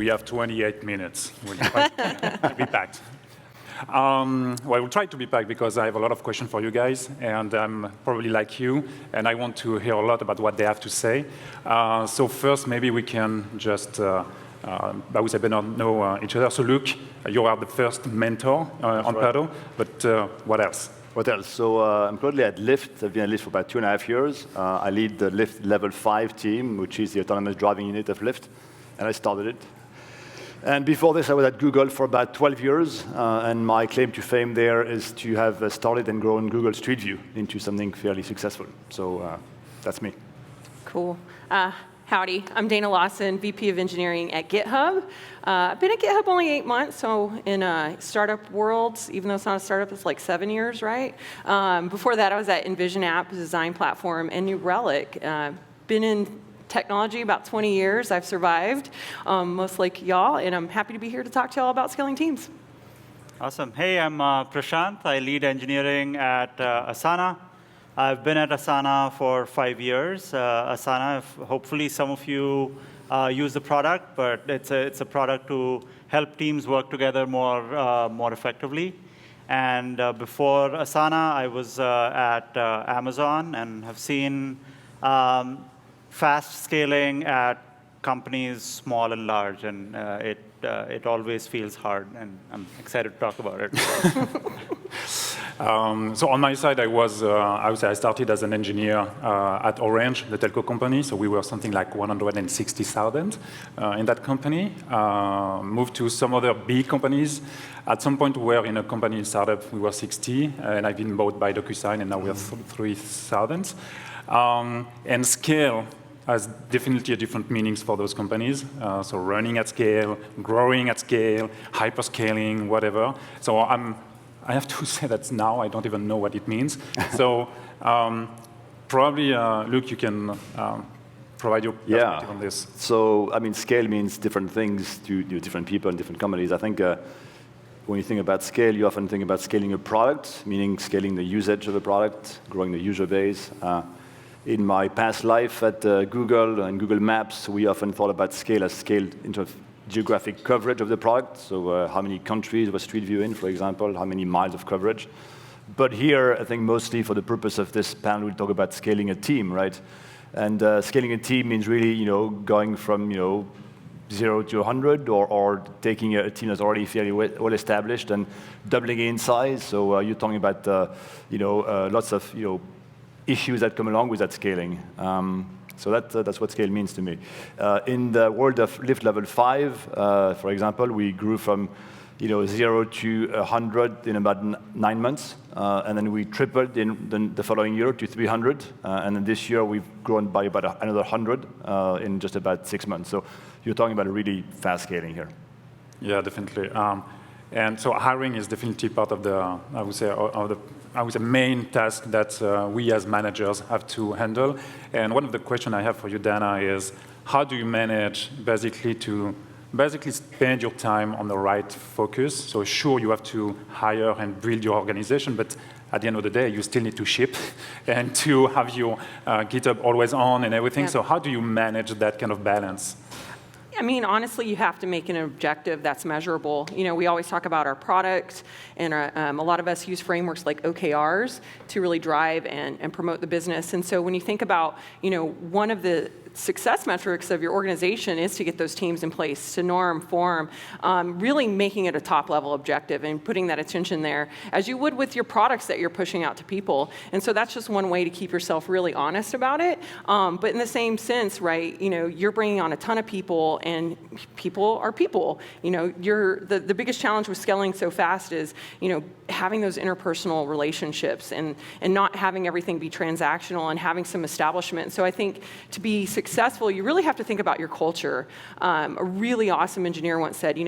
we have 28 minutes. We'll try to be packed. Well, we'll try to be packed because I have a lot of questions for you guys, and I'm probably like you, and I want to hear a lot about what they have to say. So first, maybe we can just, I would say, better know each other. So Luc, you are the first mentor on Plato, but what else? What else? So I'm currently at Lyft. I've been at Lyft for about 2.5 years. I lead the Lyft Level 5 team, which is the autonomous driving unit of Lyft, and I started it. And before this, I was at Google for about 12 years, and my claim to fame there is to have started and grown Google Street View into something fairly successful. So that's me. Cool. Howdy, I'm Dana Lawson, VP of Engineering at GitHub. I've been at GitHub only 8 months, so in startup worlds, even though it's not a startup, it's like 7 years, right? Before that, I was at Envision App Design Platform and New Relic. Been in technology about 20 years. I've survived, most like y'all, and I'm happy to be here to talk to y'all about scaling teams. Awesome. Hey, I'm Prashant. I lead engineering at Asana. I've been at Asana for 5 years. Asana, hopefully some of you use the product, but it's a product to help teams work together more effectively. And before Asana, I was at Amazon and have seen fast scaling at companies small and large, and it always feels hard, and I'm excited to talk about it. So on my side, I would say I started as an engineer at Orange, the telco company. So we were something like 160,000 in that company. Moved to some other big companies. At some point, we were in a company startup. We were 60, and I've been bought by DocuSign, and now we are 3,000. And scale has definitely different meanings for those companies. So running at scale, growing at scale, hyperscaling, whatever. So I have to say that now I don't even know what it means. So probably, Luc, you can provide your perspective on this. So, I mean, scale means different things to different people and different companies. I think when you think about scale, you often think about scaling a product, meaning scaling the usage of a product, growing the user base. In my past life at Google and Google Maps, we often thought about scale as scale into geographic coverage of the product. So how many countries was Street View in, for example, how many miles of coverage. But here, I think mostly for the purpose of this panel, we'll talk about scaling a team, right? And scaling a team means really, going from, 0 to 100, or taking a team that's already fairly well established and doubling it in size. So you're talking about, lots of, issues that come along with that scaling. So that's what scale means to me. In the world of Lyft Level 5, for example, we grew from 0 to 100 in about 9 months, and then we tripled in the following year to 300, and then this year we've grown by about another 100 in just about 6 months. So you're talking about a really fast scaling here. Yeah, definitely. And so hiring is definitely part of the, I would say, main task that we as managers have to handle. And one of the questions I have for you, Dana, is how do you manage to spend your time on the right focus? So sure, you have to hire and build your organization, but at the end of the day, you still need to ship and to have your GitHub always on and everything. Yeah. So how do you manage that kind of balance? I mean, honestly, you have to make an objective that's measurable. We always talk about our product, and a lot of us use frameworks like OKRs to really drive and promote the business. And so when you think about, one of the success metrics of your organization is to get those teams in place, to norm, form, really making it a top-level objective and putting that attention there, as you would with your products that you're pushing out to people. And so that's just one way to keep yourself really honest about it. But in the same sense, right, you're bringing on a ton of people, and people are people. The biggest challenge with scaling so fast is, having those interpersonal relationships and not having everything be transactional and having some establishment. So I think to be successful, you really have to think about your culture. A really awesome engineer once said,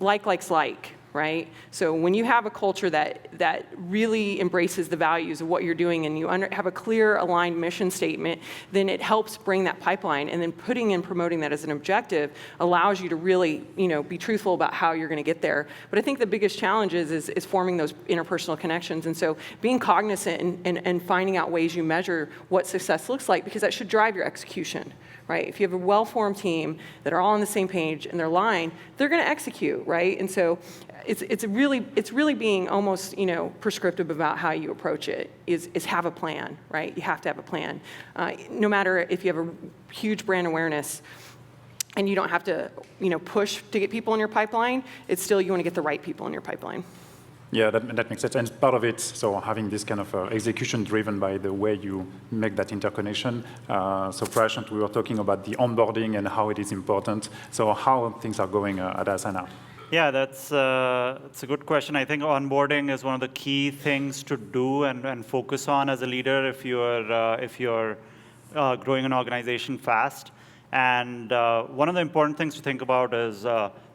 like likes like. right? So when you have a culture that really embraces the values of what you're doing and you have a clear, aligned mission statement, then it helps bring that pipeline. And then putting and promoting that as an objective allows you to really, be truthful about how you're going to get there. But I think the biggest challenge is forming those interpersonal connections. And so being cognizant and finding out ways you measure what success looks like, because that should drive your execution. Right? If you have a well-formed team that are all on the same page and they're aligned, they're going to execute, right? And so it's really being almost, prescriptive about how you approach it, is have a plan, right? You have to have a plan. No matter if you have a huge brand awareness and you don't have to, push to get people in your pipeline, it's still you want to get the right people in your pipeline. Yeah, that makes sense. And part of it, so having this kind of execution driven by the way you make that interconnection. So Prashant, we were talking about the onboarding and how it is important. So how things are going at Asana? Yeah, that's a good question. I think onboarding is one of the key things to do and focus on as a leader if you're growing an organization fast. And one of the important things to think about is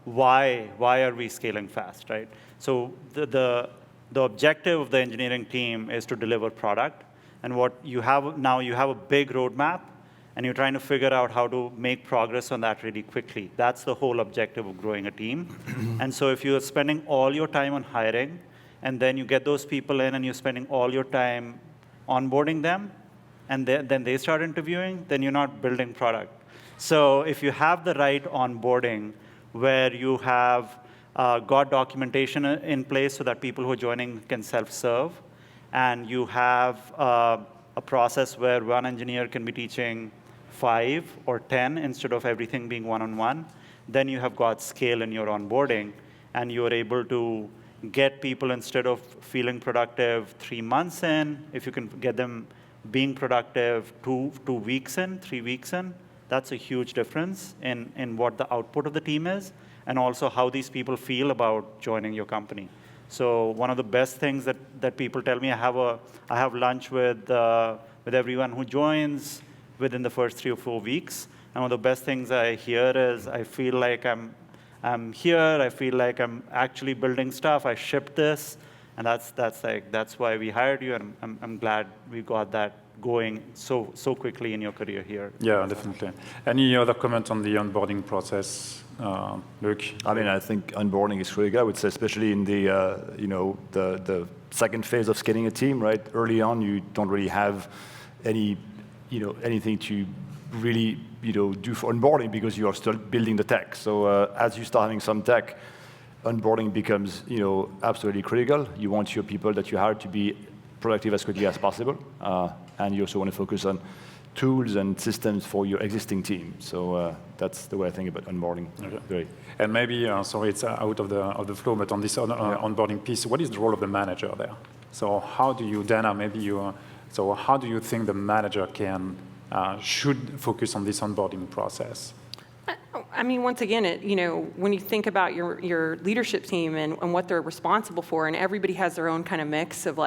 why are we scaling fast, right? So the objective of the engineering team is to deliver product. And what you have now, you have a big roadmap, and you're trying to figure out how to make progress on that really quickly. That's the whole objective of growing a team. And so if you're spending all your time on hiring, and then you get those people in, and you're spending all your time onboarding them, and then they start interviewing, then you're not building product. So if you have the right onboarding, where you have got documentation in place so that people who are joining can self-serve, and you have a process where one engineer can be teaching 5 or 10 instead of everything being one-on-one, then you have got scale in your onboarding, and you're able to get people, instead of feeling productive 3 months in, if you can get them being productive 2 weeks in, 3 weeks in, that's a huge difference in what the output of the team is, and also how these people feel about joining your company. So one of the best things that people tell me, I have lunch with everyone who joins within the first 3 or 4 weeks. And one of the best things I hear is, I feel like I'm here, I feel like I'm actually building stuff, I shipped this, and that's why we hired you, and I'm glad we got that going so quickly in your career here. Yeah, definitely. Any other comment on the onboarding process, Luc? I mean, I think onboarding is critical. I would say, especially in the second phase of scaling a team, right? Early on, you don't really have anything to really do for onboarding because you are still building the tech. So as you start having some tech, onboarding becomes absolutely critical. You want your people that you hire to be productive as quickly as possible, and you also want to focus on tools and systems for your existing team. So that's the way I think about onboarding. Okay. Great. And maybe, sorry, it's out of the flow, but on this onboarding piece, what is the role of the manager there? So how do you, Dana, so how do you think the manager should focus on this onboarding process? I mean, once again, when you think about your leadership team and what they're responsible for, and everybody has their own kind of mix of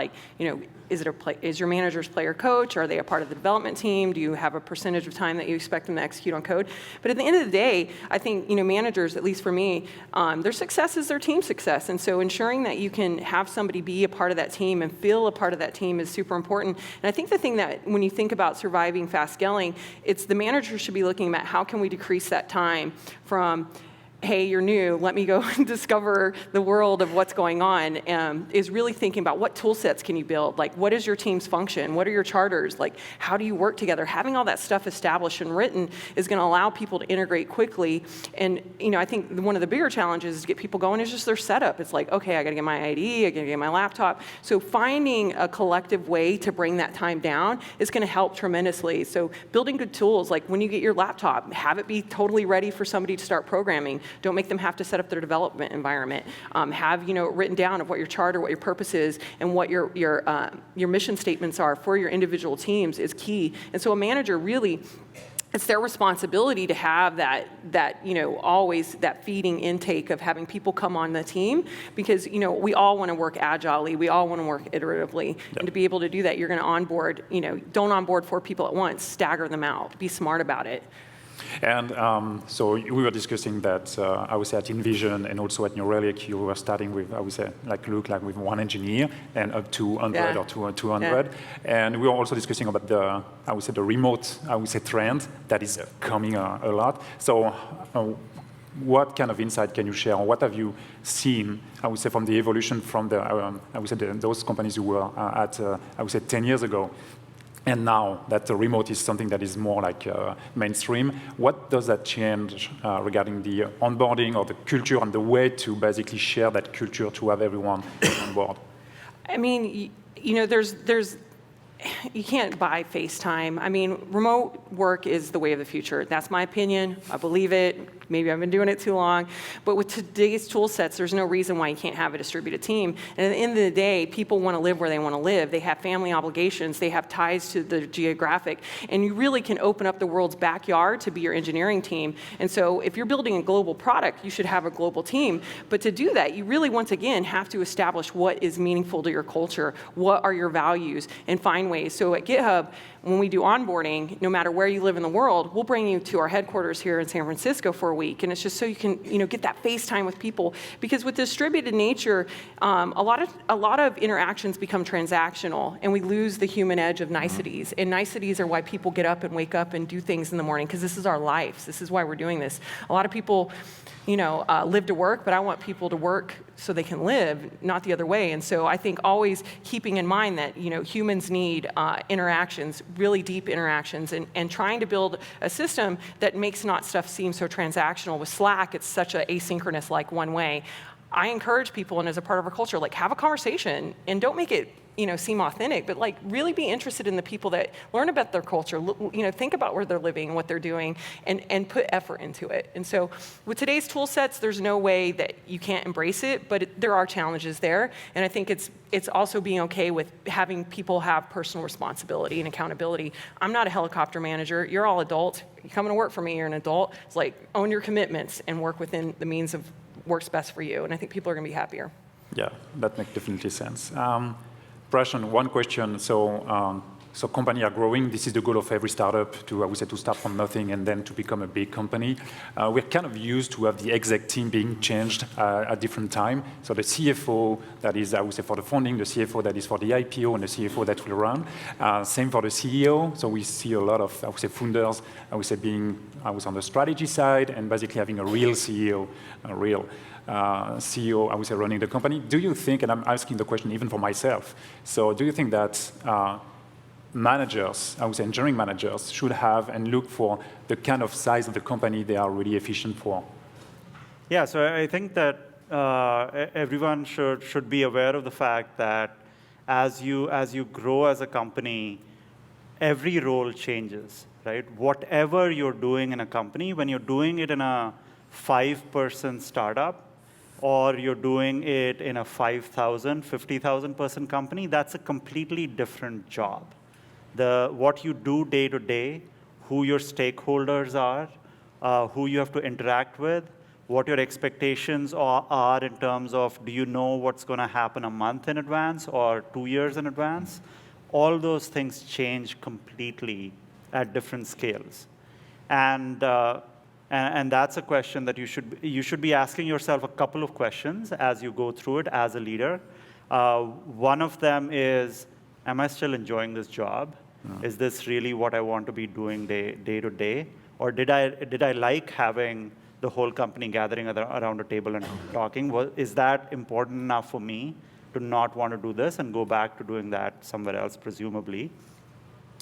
is your manager's player coach? Are they a part of the development team? Do you have a percentage of time that you expect them to execute on code? But at the end of the day, I think managers, at least for me, their success is their team success, and so ensuring that you can have somebody be a part of that team and feel a part of that team is super important. And I think the thing that when you think about surviving fast scaling, it's the manager should be looking at how can we decrease that time from, hey, you're new, let me go and discover the world of what's going on, is really thinking about what tool sets can you build? Like, what is your team's function? What are your charters? Like, how do you work together? Having all that stuff established and written is going to allow people to integrate quickly. And, I think one of the bigger challenges is to get people going is just their setup. It's like, okay, I got to get my ID, I got to get my laptop. So finding a collective way to bring that time down is going to help tremendously. So building good tools, like when you get your laptop, have it be totally ready for somebody to start programming. Don't make them have to set up their development environment. Have written down of what your charter, what your purpose is, and what your mission statements are for your individual teams is key. And so a manager really, it's their responsibility to have that always that feeding intake of having people come on the team, because we all want to work agilely, we all want to work iteratively, Yep. And to be able to do that, you're going to onboard. Don't onboard 4 people at once. Stagger them out. Be smart about it. And so we were discussing that, I would say at InVision and also at New Relic, you were starting with, I would say, like Luc, like with one engineer and up to 100 or 200. And we were also discussing about the, I would say, the remote, I would say, trend that is coming a lot. So what kind of insight can you share? Or what have you seen, I would say, from the evolution from the, I would say, those companies who were at, I would say, 10 years ago? And now that the remote is something that is more like mainstream, what does that change regarding the onboarding or the culture and the way to basically share that culture to have everyone on board? I mean, you know, you can't buy FaceTime. I mean, remote work is the way of the future. That's my opinion. I believe it. Maybe I've been doing it too long. But with today's tool sets, there's no reason why you can't have a distributed team. And at the end of the day, people want to live where they want to live. They have family obligations. They have ties to the geographic. And you really can open up the world's backyard to be your engineering team. And so if you're building a global product, you should have a global team. But to do that, you really, once again, have to establish what is meaningful to your culture, what are your values, and find ways. So at GitHub, when we do onboarding, no matter where you live in the world, we'll bring you to our headquarters here in San Francisco for a week. And it's just so you can, get that face time with people. Because with distributed nature, a lot of interactions become transactional, and we lose the human edge of niceties. And niceties are why people get up and wake up and do things in the morning, because this is our lives. This is why we're doing this. A lot of people, live to work, but I want people to work so they can live, not the other way. And so I think always keeping in mind that, humans need interactions, really deep interactions, and trying to build a system that makes not stuff seem so transactional. With Slack, it's such an asynchronous, like one way. I encourage people, and as a part of our culture, like have a conversation and don't make it seem authentic, but like really be interested in the people that learn about their culture, think about where they're living and what they're doing, and put effort into it. And so with today's tool sets, there's no way that you can't embrace it, but there are challenges there. And I think it's also being okay with having people have personal responsibility and accountability. I'm not a helicopter manager. You're all adults. You're coming to work for me, you're an adult. It's like own your commitments and work within the means of works best for you. And I think people are going to be happier. Yeah, that makes definitely sense. Prashant, one question. So companies are growing. This is the goal of every startup, to start from nothing and then to become a big company. We're kind of used to have the exec team being changed at different time. So the CFO that is, for the founding, the CFO that is for the IPO, and the CFO that will run. Same for the CEO. So we see a lot of, founders, being, on the strategy side and basically having a real CEO, CEO, running the company. Do you think, and I'm asking the question even for myself, so do you think that managers, engineering managers, should have and look for the kind of size of the company they are really efficient for? Yeah, so I think that everyone should be aware of the fact that as you grow as a company, every role changes, right? Whatever you're doing in a company, when you're doing it in a 5-person startup, or you're doing it in a 5,000, 50,000 person company, that's a completely different job. What you do day to day, who your stakeholders are, who you have to interact with, what your expectations are in terms of, do you know what's going to happen a month in advance or 2 years in advance? All those things change completely at different scales. And that's a question that you should be asking yourself a couple of questions as you go through it as a leader. One of them is, am I still enjoying this job? Is this really what I want to be doing day to day? Or did I like having the whole company gathering around a table and talking? Is that important enough for me to not want to do this and go back to doing that somewhere else, presumably?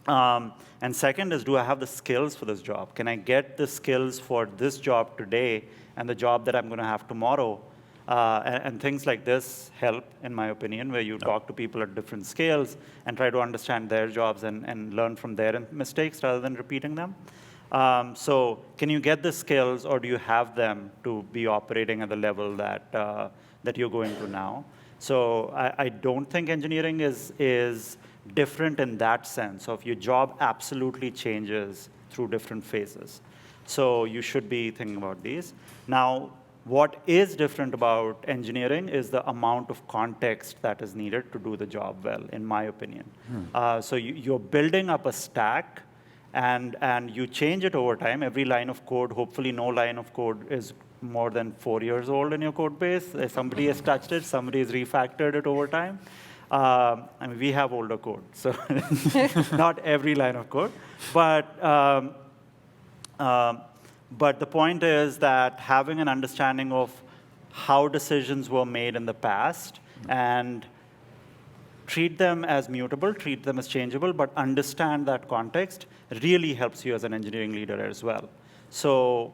And second is, do I have the skills for this job? Can I get the skills for this job today and the job that I'm going to have tomorrow? And things like this help, in my opinion, where you talk to people at different scales and try to understand their jobs and learn from their mistakes rather than repeating them. So can you get the skills, or do you have them to be operating at the level that you're going to now? So I don't think engineering is different in that sense. So if your job absolutely changes through different phases. So you should be thinking about these. Now, what is different about engineering is the amount of context that is needed to do the job well, in my opinion. So you're building up a stack, and you change it over time. Every line of code, hopefully no line of code is more than 4 years old in your code base. If somebody has touched it, somebody has refactored it over time. I mean, we have older code, so not every line of code. But the point is that having an understanding of how decisions were made in the past and treat them as mutable, treat them as changeable, but understand that context really helps you as an engineering leader as well. So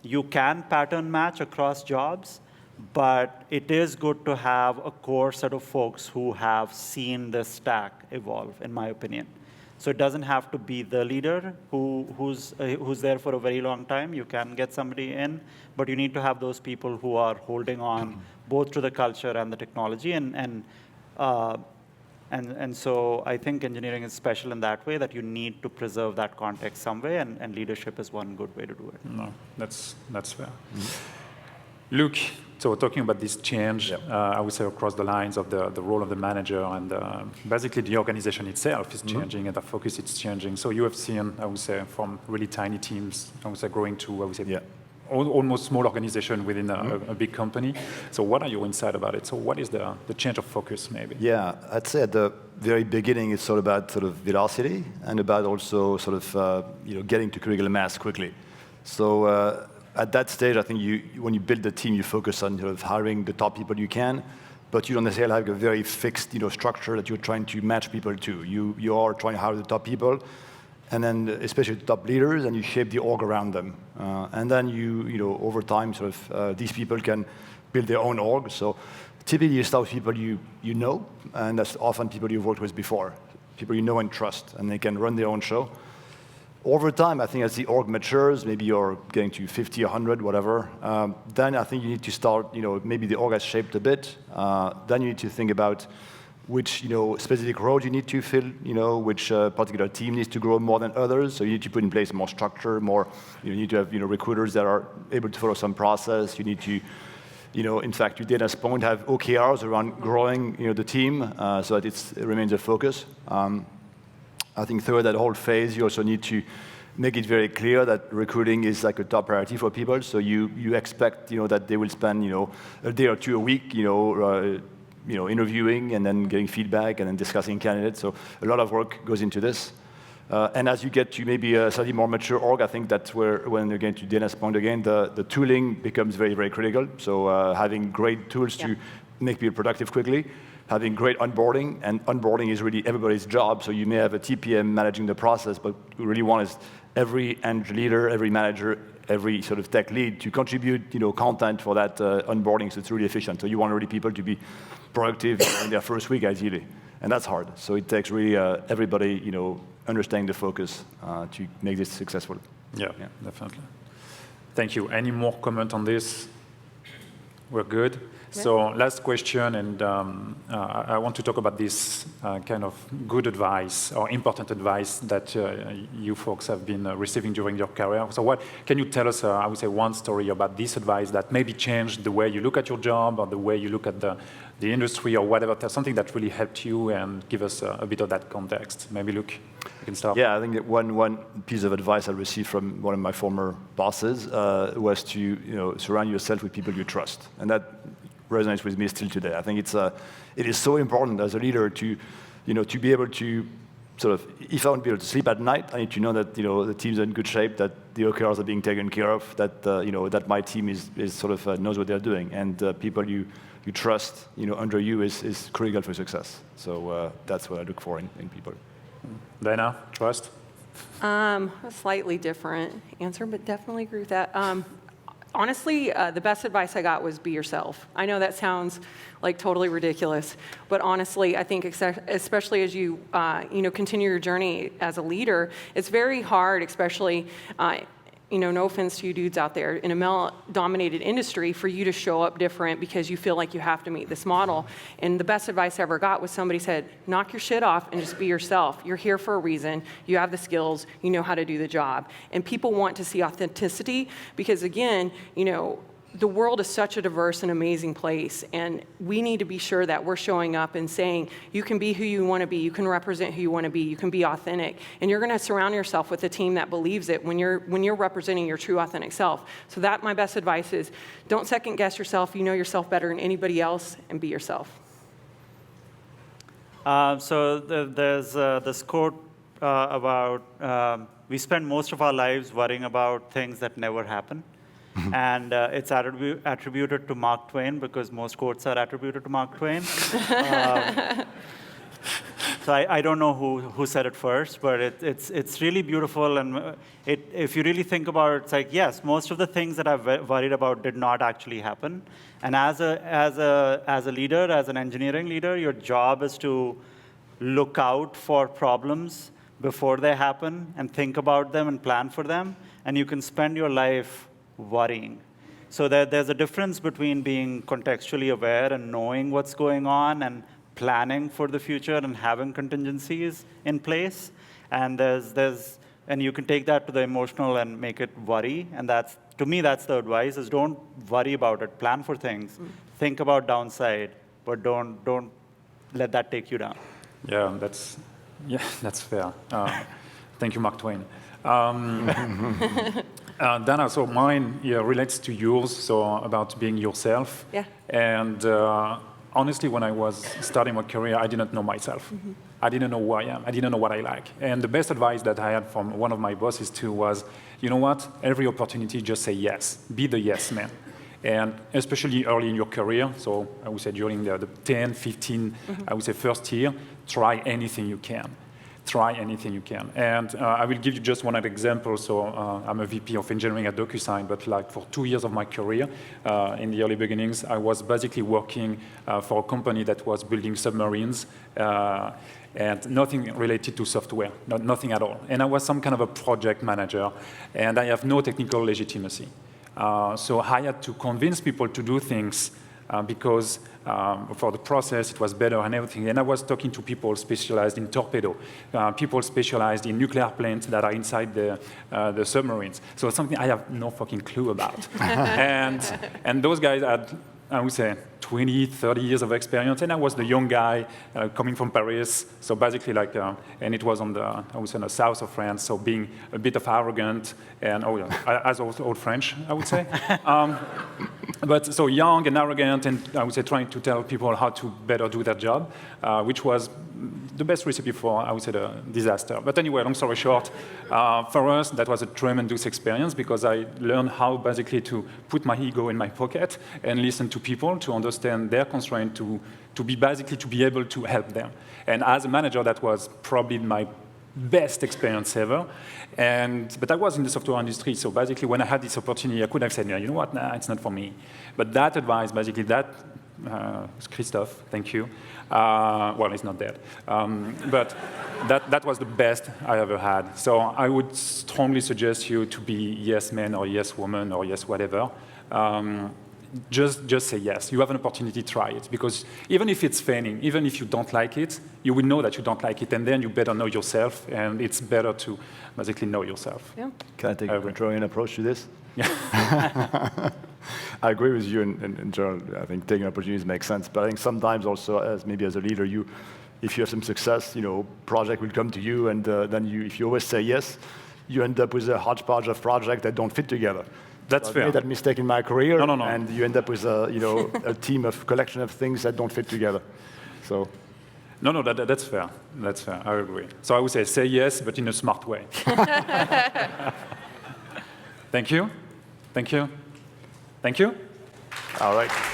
you can pattern match across jobs, but it is good to have a core set of folks who have seen this stack evolve, in my opinion. So it doesn't have to be the leader who's there for a very long time. You can get somebody in, but you need to have those people who are holding on both to the culture and the technology. And so I think engineering is special in that way, that you need to preserve that context some way, and leadership is one good way to do it. No, that's fair. Luc, so talking about this change, I would say across the lines of the role of the manager, and basically the organization itself is changing, and the focus is changing. So you have seen, I would say, from really tiny teams, I would say, growing to, I would say, almost small organization within a big company. So what are your insights about it? So what is the change of focus, maybe? Yeah, I'd say at the very beginning, it's all about sort of velocity and about also sort of getting to critical mass quickly. So at that stage, I think when you build the team, you focus on sort of hiring the top people you can, but you don't necessarily have a very fixed structure that you're trying to match people to. You are trying to hire the top people, and then especially the top leaders, and you shape the org around them. And then over time, sort of these people can build their own org. So typically you start with people you know, and that's often people you've worked with before, people you know and trust, and they can run their own show. Over time, I think as the org matures, maybe you're getting to 50, 100, whatever, then I think you need to start, maybe the org has shaped a bit. Then you need to think about which specific roles you need to fill, which particular team needs to grow more than others. So you need to put in place more structure, you need to have recruiters that are able to follow some process. You need to, in fact, you did at this point have OKRs around growing the team so that it remains a focus. I think through that whole phase, you also need to make it very clear that recruiting is like a top priority for people. So you expect that they will spend a day or two a week interviewing and then getting feedback and then discussing candidates. So a lot of work goes into this. And as you get to maybe a slightly more mature org, I think that's where, when you're getting to Dana's point again, the tooling becomes very, very critical. So having great tools to make people productive quickly, having great onboarding, and onboarding is really everybody's job. So you may have a TPM managing the process, but what we really want is every end leader, every manager, every sort of tech lead to contribute content for that onboarding, so it's really efficient. So you want really people to be productive in their first week, ideally. And that's hard. So it takes really everybody understanding the focus to make this successful. Yeah, definitely. Thank you. Any more comment on this? We're good. So last question, and I want to talk about this kind of good advice or important advice that you folks have been receiving during your career. So what can you tell us, I would say, one story about this advice that maybe changed the way you look at your job or the way you look at the industry or whatever, something that really helped you, and give us a bit of that context. Maybe Luc, you can start. Yeah, I think that one piece of advice I received from one of my former bosses was to surround yourself with people you trust, and that resonates with me still today. I think it is so important as a leader to be able to sort of, if I want to be able to sleep at night, I need to know that the team's in good shape, that the OKRs are being taken care of, that that my team is sort of knows what they're doing, and people you trust under you is critical for success. So that's what I look for in people. Dana, trust? A slightly different answer, but definitely agree with that. Honestly, the best advice I got was be yourself. I know that sounds like totally ridiculous, but honestly, I think especially as you continue your journey as a leader, it's very hard, especially no offense to you dudes out there, in a male-dominated industry, for you to show up different because you feel like you have to meet this model. And the best advice I ever got was somebody said, knock your shit off and just be yourself. You're here for a reason. You have the skills. You know how to do the job. And people want to see authenticity because, again, the world is such a diverse and amazing place, and we need to be sure that we're showing up and saying, you can be who you want to be, you can represent who you want to be, you can be authentic, and you're going to surround yourself with a team that believes it when you're representing your true authentic self. So that, my best advice is, don't second guess yourself. You know yourself better than anybody else, and be yourself. There's this quote about we spend most of our lives worrying about things that never happen. And it's attributed to Mark Twain, because most quotes are attributed to Mark Twain. So I don't know who said it first, but it's really beautiful. And if you really think about it, it's like, yes, most of the things that I've worried about did not actually happen. And as a leader, as an engineering leader, your job is to look out for problems before they happen and think about them and plan for them. And you can spend your life worrying. So there's a difference between being contextually aware and knowing what's going on and planning for the future and having contingencies in place. And and you can take that to the emotional and make it worry. And to me, that's the advice, is don't worry about it. Plan for things. Think about downside, but don't let that take you down. Yeah, that's fair. Thank you, Mark Twain. Dana, so mine relates to yours, so about being yourself. Yeah. And honestly, when I was starting my career, I didn't know myself. I didn't know who I am. I didn't know what I like. And the best advice that I had from one of my bosses too was, you know what? Every opportunity, just say yes. Be the yes man. And especially early in your career, so I would say during the 10, 15, I would say first year, try anything you can. Try anything you can. And I will give you just one example. So I'm a VP of engineering at DocuSign, but like for 2 years of my career, in the early beginnings, I was basically working for a company that was building submarines, and nothing related to software, nothing at all. And I was some kind of a project manager, and I have no technical legitimacy. So I had to convince people to do things because for the process, it was better and everything. And I was talking to people specialized in torpedo, people specialized in nuclear plants that are inside the submarines. So it's something I have no fucking clue about. and those guys had, I would say, 20, 30 years of experience, and I was the young guy coming from Paris. So basically, like, and it was on the, I would say, on the south of France. So being a bit of arrogant and as old French, I would say. But so young and arrogant, and I would say trying to tell people how to better do their job, which was the best recipe for, I would say, the disaster. But anyway, long story short, for us, that was a tremendous experience because I learned how basically to put my ego in my pocket and listen to people to understand their constraint, to be able to help them. And as a manager, that was probably my best experience ever. But I was in the software industry, so basically when I had this opportunity, I could have said, you know what, nah, it's not for me. But that advice, basically, Christophe, thank you. Well, he's not dead. But that was the best I ever had. So I would strongly suggest you to be yes man or yes woman or yes whatever. Just say yes. You have an opportunity, try it. Because even if it's failing, even if you don't like it, you will know that you don't like it, and then you better know yourself, and it's better to basically know yourself. Yeah. Can I take a contrarian approach to this? Yeah. I agree with you in general. I think taking opportunities makes sense, but I think sometimes also, as a leader, if you have some success, project will come to you, and then if you always say yes, you end up with a hodgepodge of projects that don't fit together. That's fair. I made that mistake in my career, No. and you end up with a team of collection of things that don't fit together. So. No, that's fair. That's fair. I agree. So I would say yes, but in a smart way. Thank you. Thank you. Thank you. All right.